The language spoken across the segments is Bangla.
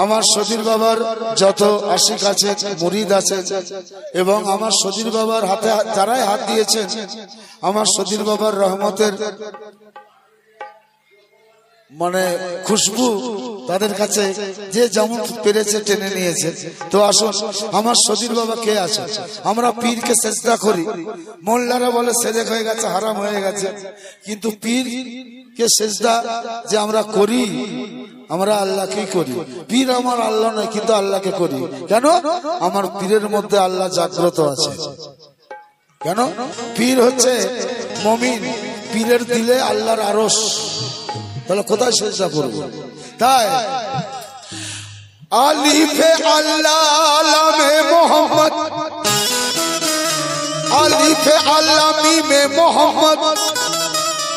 আমার সদীর বাবার যত আশিক আছে, মুরিদ আছে, এবং আমার সদীর বাবার হাতে যারাই হাত দিয়েছেন, আমার সদীর বাবার রহমতের মানে খুশবু তাদের কাছে যে যেমন পেরেছে টেনে নিয়েছে। তো আসুন, আমার সদীর বাবা কে আছে? আমরা পীরকে সেজদা করি, মোল্লারা বলে সেজেক হয়ে গেছে, হারাম হয়ে গেছে, কিন্তু পীর কে সেজদা যে আমরা করি, আমরা আল্লাহকেই করি। পীর আমার আল্লাহ নয়, কিন্তু আল্লাহকে করি। কেন? আমার পীরের মধ্যে আল্লাহ জাগ্রত আছে। কেন? পীর হচ্ছে মুমিন, পীরের দিলে আল্লাহর আরশ, তাহলে কোথায় সেজদা করবো? তাই আলিফে আল্লাহ লামে মোহাম্মদ, আলিফে আল্লাহ মিমে মোহাম্মদ,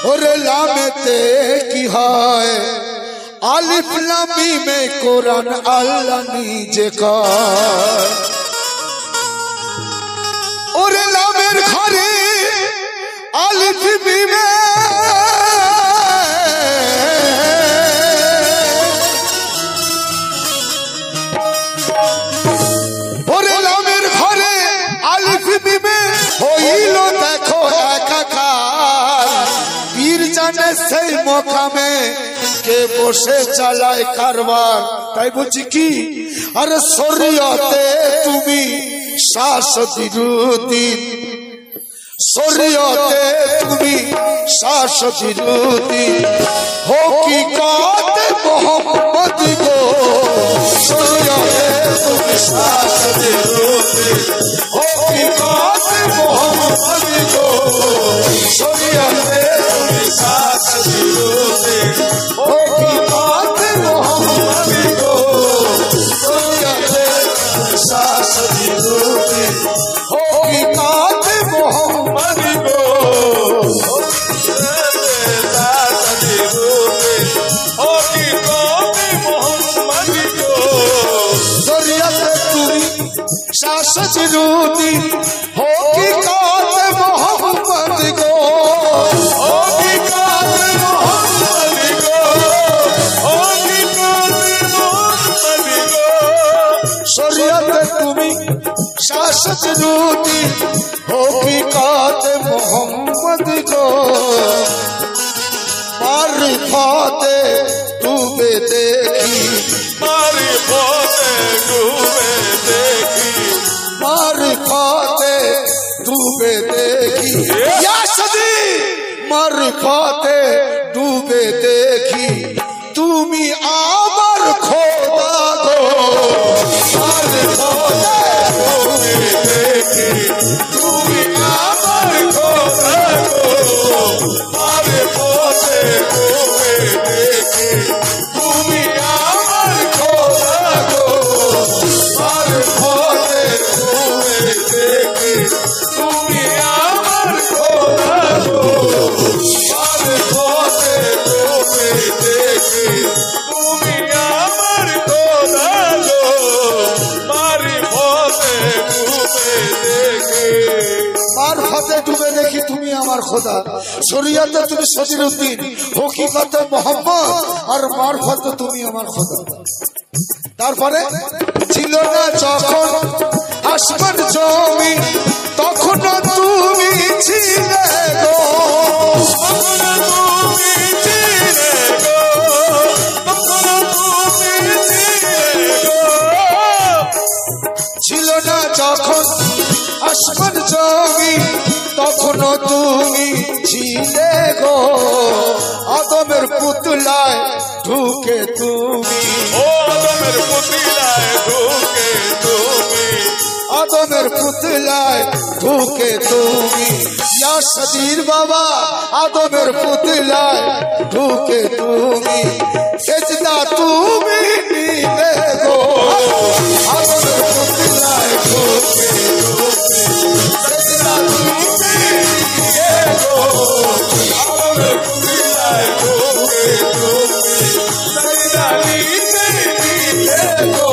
ওরে লামেতে কি হয়? আলিফ লাম মিমে কোরআন আল্লাহ নিজে কয়। ওরে লামের ঘরে আলিফ মিমে, ওরে লামের ঘরে আলিফ মিমে হইল দেখো একাকার। পীর জানে সেই মোকামে কে বসে চালায় কারবার। তাই বলছি কি, আরে শরীয়তে তুমি শাশ্বতীর, শরীয়তে তুমি শাশ্বতীর, হকিকতে মোহাম্মদ গো। শরীয়তে তুমি শাশ্বতীর, হকিকতে মোহাম্মদ গো। শরীয়তে তুমি শাশ্বতীর, হকিকতে মোহাম্মদ গো। শরীয়তে তুমি শাশ্বতীর, হকিকতে মোহাম্মদ গো। শাশ্বতী হকিকতে মোহাম্মদ গো, হকিকতে মোহাম্মদ গো, হকিকতে মোহাম্মদ গো। শরীয়তে তুমি শাশ্বতী হকিকতে মোহাম্মদ গো। মারিফতে ডুবে দেখি, মারিফতে ডুবে দেখি, মারিফতে ডুবে দেখি, ইয়া সদী মারিফতে ডুবে দেখি, তুমি আমার খোদা গো। মারিফতে ডুবে দেখি, তুমি আমার খোদা গো। মারিফতে ডুবে দেখি, তুমি আমার খোদা গো। মারিফতে ডুবে দেখি, তুমি আমার খোদা গো। মারিফতে ডুবে দেখি, তুমি আমার খোদা গো। মারিফতে ডুবে দেখি, মারফতে ডুবে দেখি তুমি আমার খোদা। শরীয়তে তুমি সজিরউদ্দিন, হকিকতে মোহাম্মদ, আর মারফতে তুমি আমার খোদা। তারপরে ছিল না যখন আসমান জমি, তখন তুমি ছিলে গো। তুমি ছিলে গো, তখন তুমি ছিলে গো। ছিল না যখন আসমান জমি, তখন তুমি ছিলে গো। আদমের পুতলায় ঢুকে তুমি, ও আদমের পুতলায় ঢুকে তুমি, আদমের পুতলায় ঢুকে তুমি। ইয়া সদীর বাবা আদমের পুতলায় ঢুকে তুমি, সেজদা তুমি নিলে গো। আদমের পুতলায় ঢুকে তুমি, সেজদা তুমি নিলে গো। আদমের পুতলায় ঢুকে তুমি, সেজদা নিলে গো।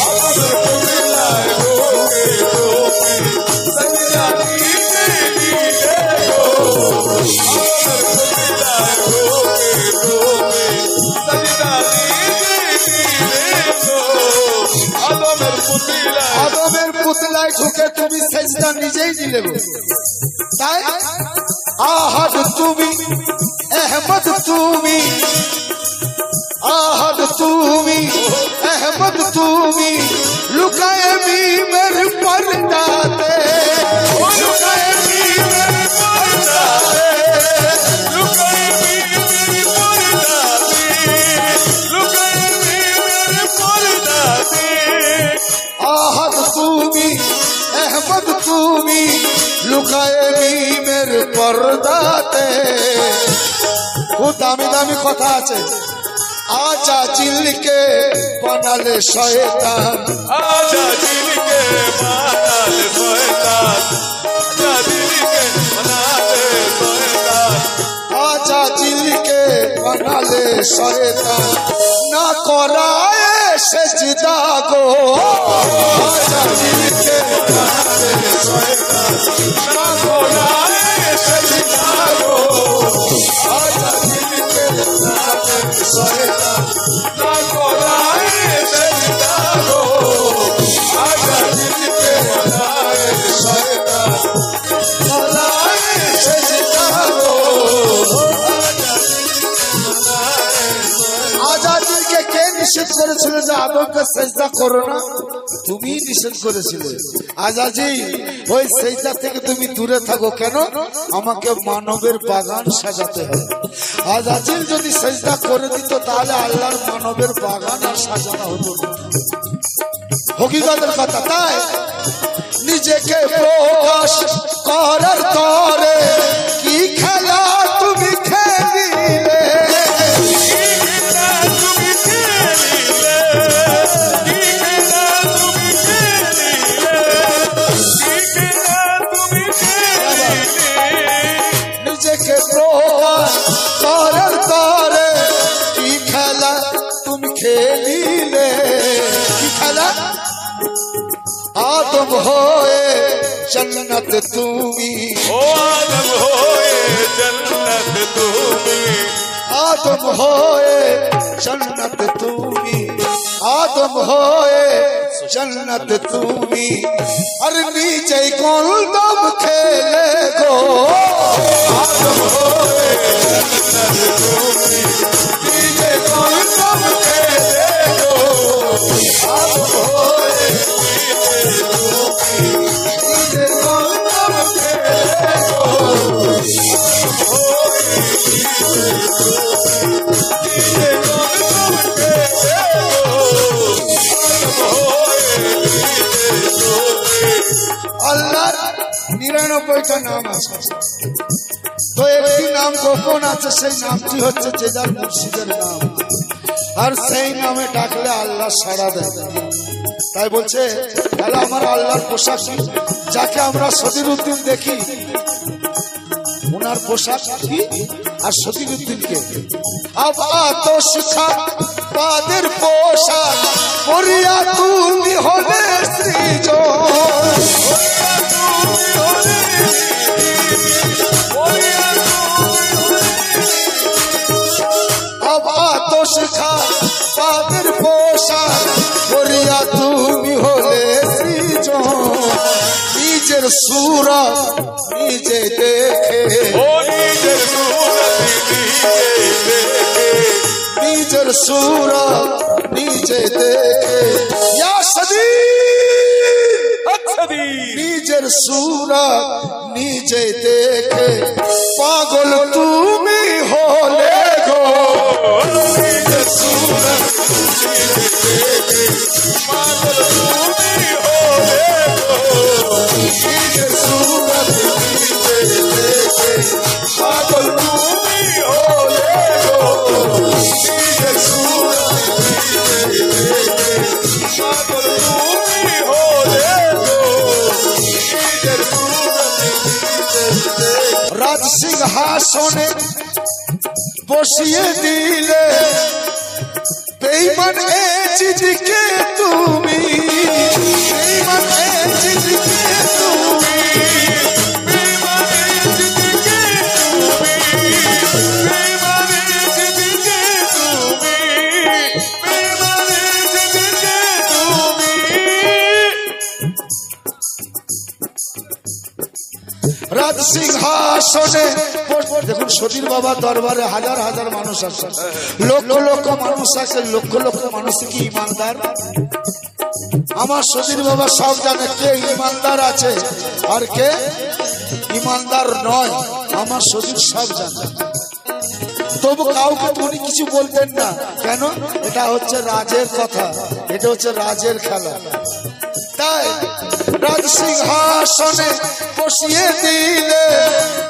আদমের পুতলায় ঢুকে তুমি, সেজদা নিলে গো। আদমের পুতলায় ঢুকে তুমি, সেজদা নিলে আদমের পুতলায় ঢুকে তুমি সেজদা নিজেই দিলে গো, তাই আহাদ তুমি, আহমদ তুমি, আহাদ তুমি, আহমদ তুমি, লুকায়ে মিমের পর্দাতে, লুকায়ে মিমের পর্দাতে, লুকায়ে মিমের পর্দাতে, লুকায়ে মিমের পর্দাতে, আহাদ তুমি, আহমদ তুমি, লুকায়ে মিমের পর্দাতে। খুব দামি দামি কথা আছে। आजा जिल के बनाले शैतान, आजा जिल के बनाले शैतान, आजा जिल के बनाले शैतान, आजा जिल के बनाले शैतान, ना कराए सजदा गो, आजा जिल के बनाले शैतान, ना कराए सजदा गो, आजा जिल के बनाले शैतान, ना कराए सजदा गो, आजा जिल के बनाले शैतान, कराए सजदा गो, आजादी के কে নিষেধ করেছিল যে আদমকে সেজদা করো না? তুমি নিষেধ করেছিলে। আজাজি ওই সেজদা থেকে তুমি দূরে থাকো। কেন? আমাকে মানবের বাগান সাজাতে হবে। আজাজির যদি সেজদা করে দিত তাহলে আল্লাহর মানবের বাগান আর সাজানো হতো না। হকিকতের কথা। তাই নিজেকে প্রকাশ করার তরে কি খেলা তুমি খেলিলে, নিজেকে প্রকাশ করার তরে কি খেলা তুমি খেলিলে, কি খেলা? आदम होए जन्नत तुम्ही, ओ आदम होए जन्नत तुम्ही, आदम होए जन्नत तुम्ही, आदम होए जन्नत तुम्ही, अरे नीचे कौन दम खेले गो, आदम होए जन्नत तुम्ही, नीचे कौन दम खेले गो, आदम होए আল্লাহর ৯৯টা নাম আছে, তো একটি নাম গোপন আছে, সেই নামটি হচ্ছে যে যার মুর্শিদের নাম, আর সেই নামে ডাকলে আল্লাহ সাড়া দেয়। তাই বলছে তাহলে আমার আল্লাহর পোশাক যাকে আমরা সদিরুদ্দিন দেখি, ওনার পোশাক কি? আর সদিরুদ্দিনকে আব আতশ খাক পাদের পোশাক পরিয়া তুমি হলে সৃজন, আব আতশ খাক পাদের পোশাক পরিয়া তুমি হলে সৃজন, নিজের সূরত নিজে দেখে, ओ नीजर सूरत नीजे देखे, নিজের সূরত নিজে দেখে, ইয়া সদী अक्सदी নিজের সূরত নিজে দেখে, পাগল তুমি হলে গো, নিজের সূরত নিজে দেখে, पागल तुम्ही होले गो, নিজের সূরত নিজে দেখে, পাগল तुम्ही होले गो, নিজের সূরত নিজে দেখে, पागल तुम्ही होले गो, নিজের সূরত নিজে দেখে, রাজ সিংহাসনে বসিয়ে দিলে বেঈমান এ চিজকে তুমি, বেঈমান এ চিজকে তুমি, बेईमाने जिंदगी तुम्ही, बेईमाने जिंदगी तुम्ही, बेईमाने जिंदगी तुम्ही, রাজ সিংহাসনে দেখুন সতীর বাবা দরবারে হাজার হাজার মানুষ আছে, লক্ষ লক্ষ মানুষ আছে, লক্ষ লক্ষ মানুষ কি ইমানদার? আমার সতীর বাবা সব জানে কে ইমানদার আছে আর কে ইমানদার নয়, আমার সতীর সব জানে। তবু কাউকে উনি কিছু বলতেন না, কেন? এটা হচ্ছে রাজের কথা, এটা হচ্ছে রাজের খেলা। তাই রাজ সিংহাসনে বসিয়ে দিলে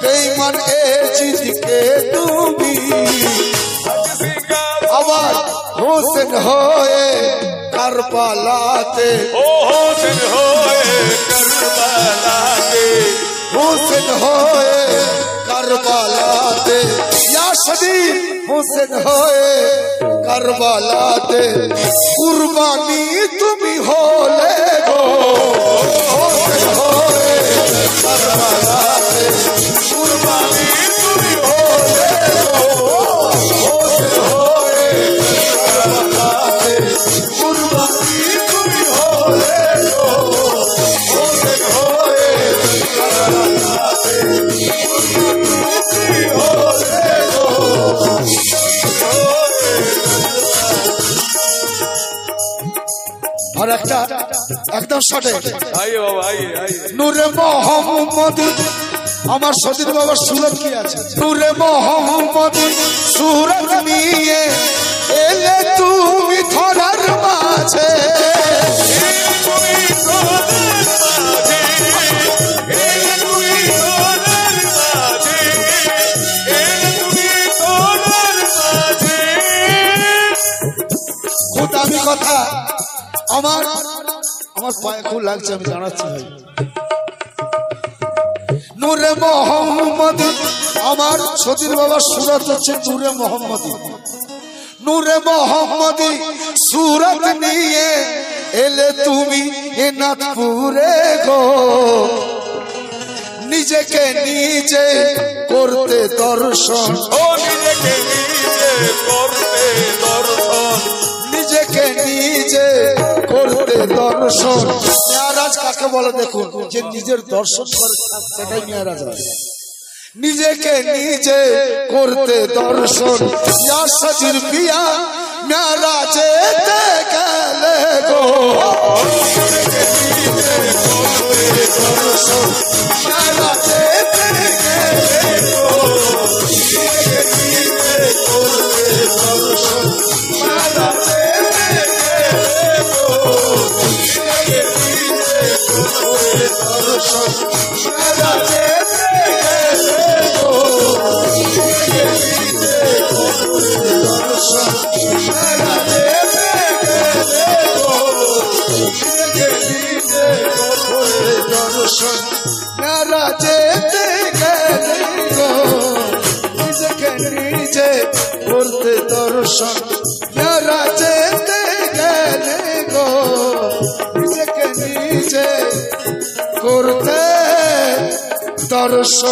বেঈমান এ জিদকে তুমি, আবার হোসেন হয়ে কারবালাতে, ও হোসেন হয়ে কারবালাতে, হোসেন হয়ে কারবালাতে, ইয়া শদীদ হোসেন হয়ে কারবালাতে কুরবানি তুমি হলে গো, হোসেন হয়ে কারবালাতে কুরবানি তুমি হলে গো, হোসেন হয়ে কারবালাতে কুরবানি তুমি হলে গো, হোসেন হয়ে কারবালাতে কুরবানি হলে গো। আর একটা একদম শর্টে আইয়ে বাবা আইয়ে আইয়ে, নূরে মোহাম্মদ, আমার সতীর বাবার সুরত কি আছে? নূরে মোহাম্মদ সুরত নিয়ে এলে তুমি ধরার মাঝে, তুমি তোদের মাঝে, তুমি তোদের মাঝে, তুমি তোদের মাঝে। খুদামি কথা আমার আমার পায়ে খুব লাগছে, আমি জানাচ্ছি ভাই। নূরে মোহাম্মদ, আমার সতীর বাবার সুরত হচ্ছে নূরে মোহাম্মদ। নূরে মোহাম্মদ সুরত নিয়ে এলে তুমি এ নাথপুরে গো, নিজেকে নিজে করতে দর্শন, ও নিজেকে নিজে করতে দর্শন, নিজেকে নিজে করতে দর্শন। মেয়ারাজ কাকে বলে দেখুন, যে নিজের দর্শন করে সেটাই মেয়ারাজ হয়। নিজেকে নিজে করতে দর্শন, ইয়া সজির পিয়া মেয়ারাজে গেলে গো, নিজেকে নিজে করতে দর্শন, মেয়ারাজে গেলে গো, নিজেকে নিজে করতে দর্শন, মেয়ারাজে গেলে গো, নিজেকে নিজে করতে দর্শন, মেয়ারাজে করতে দর্শন, যেতে গেলে গো, নিজেকে নিজে করতে দর্শন।